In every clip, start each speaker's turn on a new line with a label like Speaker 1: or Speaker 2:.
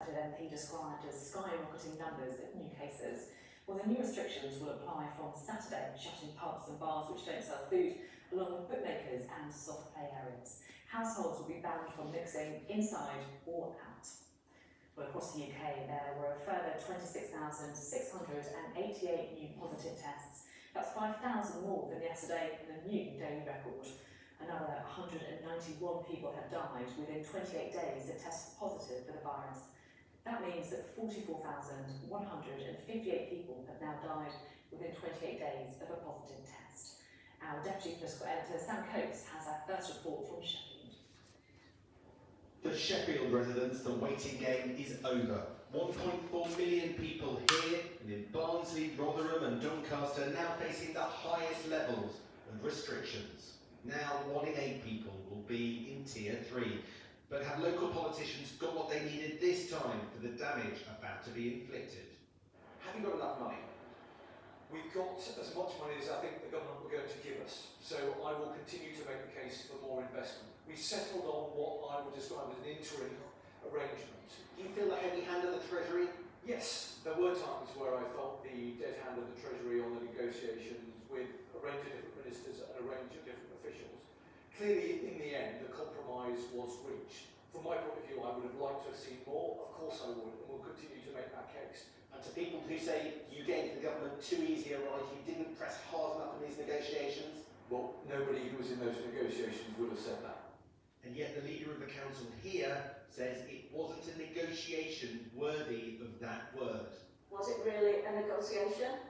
Speaker 1: Sheffield MP described as skyrocketing numbers of new cases. Well, the new restrictions will apply from Saturday, shutting pubs and bars which don't sell food, along with bookmakers and soft play areas. Households will be banned from mixing inside or out. Well, across the UK, there were a further 26,688 new positive tests. That's 5,000 more than yesterday and a new daily record. Another 191 people have died within 28 days that tested positive for the virus. That means that 44,158 people have now died within 28 days of a positive test. Our Deputy Political Editor, Sam Coates, has our first report from Sheffield.
Speaker 2: For Sheffield residents, the waiting game is over. 1.4 million people here and in Barnsley, Rotherham and Doncaster now facing the highest levels of restrictions. Now 1 in 8 people will be in Tier 3. But have local politicians got what they needed this time for the damage about to be inflicted?
Speaker 3: Have you got enough money? We've got as much money as I think the government were going to give us, so I will continue to make the case for more investment. We settled on what I would describe as an interim arrangement.
Speaker 2: Do you feel the heavy hand of the Treasury?
Speaker 3: Yes, there were times where I felt the dead hand of the Treasury on the negotiations with a range of different ministers and a range of different officials. Clearly, in the end, the compromise was reached. From my point of view, I would have liked to have seen more. Of course I would, and we'll continue to make that case.
Speaker 2: And to people who say you gave the government too easy a ride, you didn't press hard enough in these negotiations?
Speaker 3: Well, nobody who was in those negotiations would have said that.
Speaker 2: And yet the leader of the council here says it wasn't a negotiation worthy of that word.
Speaker 4: Was it really a negotiation?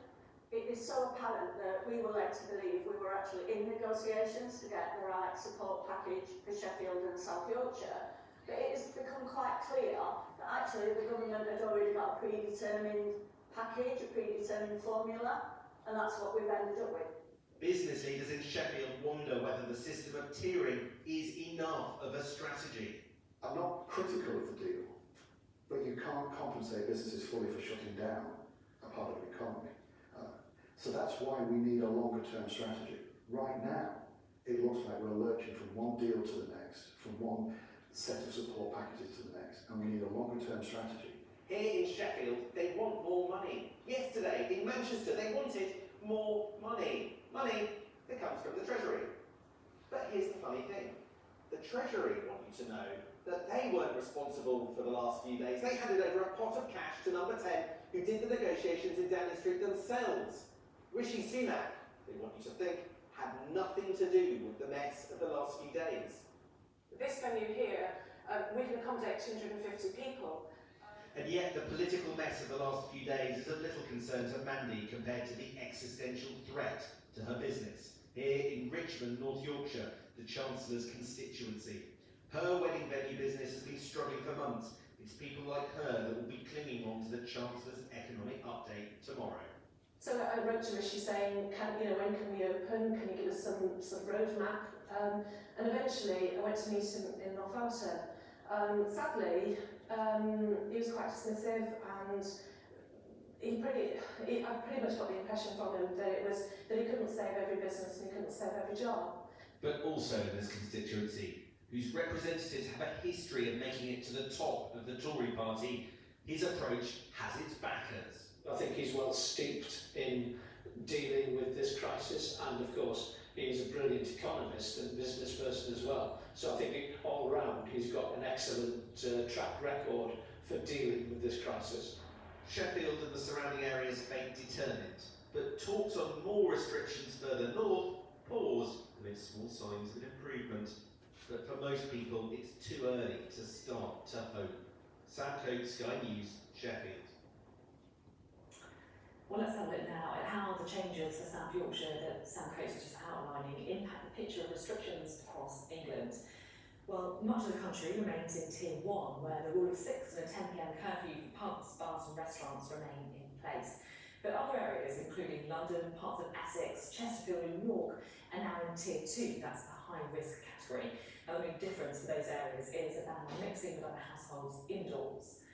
Speaker 4: It is so apparent that we were led to believe we were actually in negotiations to get the right support package for Sheffield and South Yorkshire. But it has become quite clear that actually the government had already got a predetermined package, a predetermined formula, and that's what we've ended up with.
Speaker 2: Business leaders in Sheffield wonder whether the system of tiering is enough of a strategy.
Speaker 5: I'm not critical of the deal, but you can't compensate businesses fully for shutting down a part of the economy. So that's why we need a longer term strategy. Right now, it looks like we're lurching from one deal to the next, from one set of support packages to the next, and we need a longer term strategy.
Speaker 2: Here in Sheffield, they want more money. Yesterday, in Manchester, they wanted more money. Money that comes from the Treasury. But here's the funny thing. The Treasury want you to know that they weren't responsible for the last few days. They handed over a pot of cash to number 10, who did the negotiations in Downing Street themselves. Rishi Sunak, they want you to think, had nothing to do with the mess of the last few days.
Speaker 6: This venue here, we can accommodate 250 people.
Speaker 2: And yet the political mess of the last few days is of little concern to Mandy compared to the existential threat to her business. Here in Richmond, North Yorkshire, the Chancellor's constituency. Her wedding venue business has been struggling for months. It's people like her that will be clinging on to the Chancellor's economic update tomorrow.
Speaker 6: So I wrote to Rishi saying, when can we open? Can you give us some sort of roadmap? And eventually I went to meet him in Northampton. Sadly, he was quite dismissive, and I pretty much got the impression from him that he couldn't save every business and he couldn't save every job.
Speaker 2: But also in this constituency, whose representatives have a history of making it to the top of the Tory party, his approach has its backers.
Speaker 7: I think he's well steeped in dealing with this crisis, and of course he's a brilliant economist and business person as well. So I think all round he's got an excellent track record for dealing with this crisis.
Speaker 2: Sheffield and the surrounding areas felt determined, but talks on more restrictions further north paused amid small signs of improvement. But for most people, it's too early to start to hope. Sam Coates, Sky News, Sheffield.
Speaker 1: Well, let's have a look now at how the changes for South Yorkshire that Sam Coates was just outlining impact the picture of restrictions across England. Well, much of the country remains in Tier 1, where the rule of 6 and a 10 PM curfew for pubs, bars and restaurants remain in place. But other areas, including London, parts of Essex, Chesterfield and York, are now in Tier 2, that's the high-risk category. Now, the big difference for those areas is a ban on mixing with other households indoors.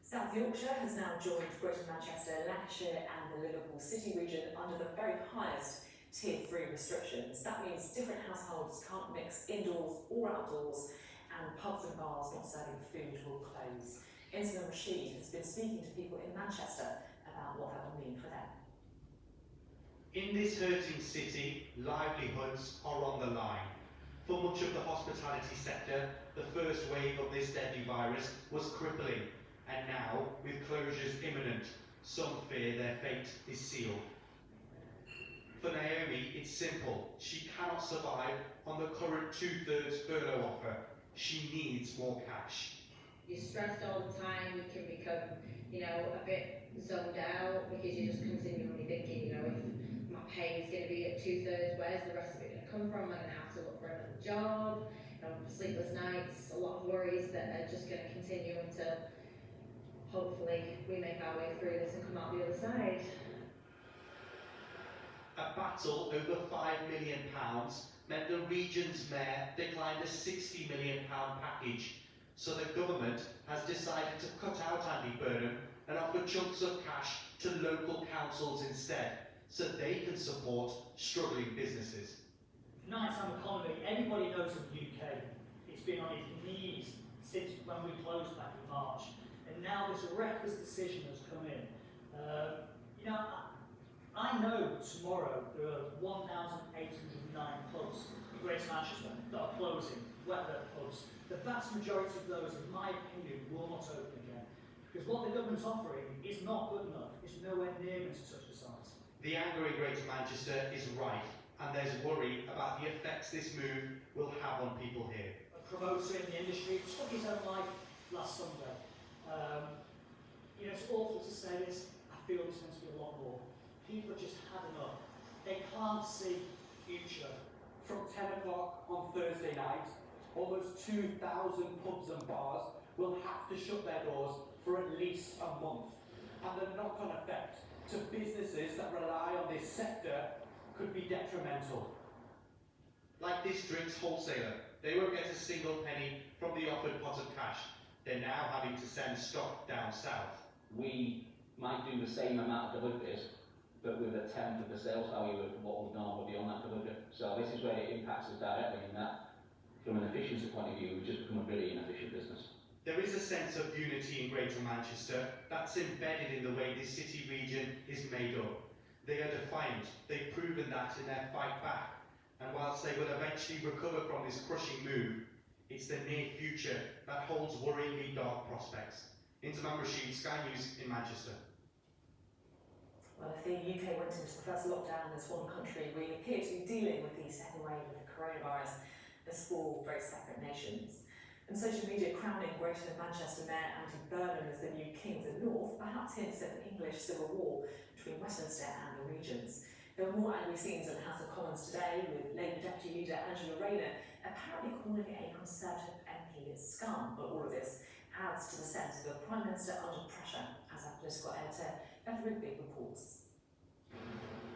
Speaker 1: South Yorkshire has now joined Greater Manchester, Lancashire and the Liverpool City region under the very highest Tier 3 restrictions. That means different households can't mix indoors or outdoors, and pubs and bars not serving food will close. Intima Rashid has been speaking to people in Manchester about what that will mean for them.
Speaker 8: In this hurting city, livelihoods are on the line. For much of the hospitality sector, the first wave of this deadly virus was crippling, and now, with closures imminent, some fear their fate is sealed. For Naomi, it's simple. She cannot survive on the current 2/3 furlough offer. She needs more cash.
Speaker 9: You're stressed all the time, you can become, a bit zoned out because you're just continually thinking, if my pay is going to be at 2/3, where's the rest of it going to come from? Am I going to have to look for another job? Sleepless nights, a lot of worries that are just going to continue until hopefully we make our way through this and come out the other side.
Speaker 8: A battle over £5 million meant the region's mayor declined a £60 million package, so the government has decided to cut out Andy Burnham and offer chunks of cash to local councils instead, so they can support struggling businesses.
Speaker 10: Nighttime economy, everybody knows in the UK, it's been on its knees since when we closed back in March, and now this reckless decision has come in. I know tomorrow there are 1,809 pubs in Greater Manchester that are closing, wet pubs. The vast majority of those, in my opinion, will not open again, because what the government's offering is not good enough. It's nowhere near going to touch the size.
Speaker 8: The anger in Greater Manchester is rife, and there's worry about the effects this move will have on people here.
Speaker 10: A promoter in the industry took his own life last Sunday. It's awful to say this. I feel there's going to be a lot more. People have just had enough. They can't see the future.
Speaker 11: From 10 o'clock on Thursday night, almost 2,000 pubs and bars will have to shut their doors for at least a month. And the knock-on effect to businesses that rely on this sector could be detrimental.
Speaker 8: Like this drinks wholesaler, they won't get a single penny from the offered pot of cash. They're now having to send stock down south.
Speaker 12: We might do the same amount of deliveries, but with a tenth of the sales value of what would normally be on that delivery. So this is where it impacts us directly in that, from an efficiency point of view, we've just become a really inefficient business.
Speaker 8: There is a sense of unity in Greater Manchester that's embedded in the way this city region is made up. They are defiant, they've proven that in their fight back, and whilst they will eventually recover from this crushing move, it's the near future that holds worryingly dark prospects. Intima Rashid, Sky News in Manchester.
Speaker 1: Well, if the UK went into the first lockdown as one country, we appear to be dealing with the second wave of the coronavirus as four very separate nations. And social media crowning Greater Manchester Mayor Andy Burnham as the new King of the North perhaps hints at an English civil war between Westminster and the regions. There were more angry scenes in the House of Commons today, with Labour Deputy Leader Angela Rayner apparently calling a Conservative MP a scum. But all of this adds to the sense of the Prime Minister under pressure, as our political editor Beth Rigby reports.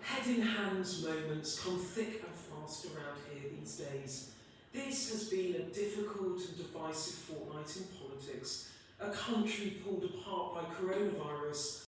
Speaker 13: Head in hand moments come thick and fast around here these days. This has been a difficult and divisive fortnight in politics. A country pulled apart by coronavirus,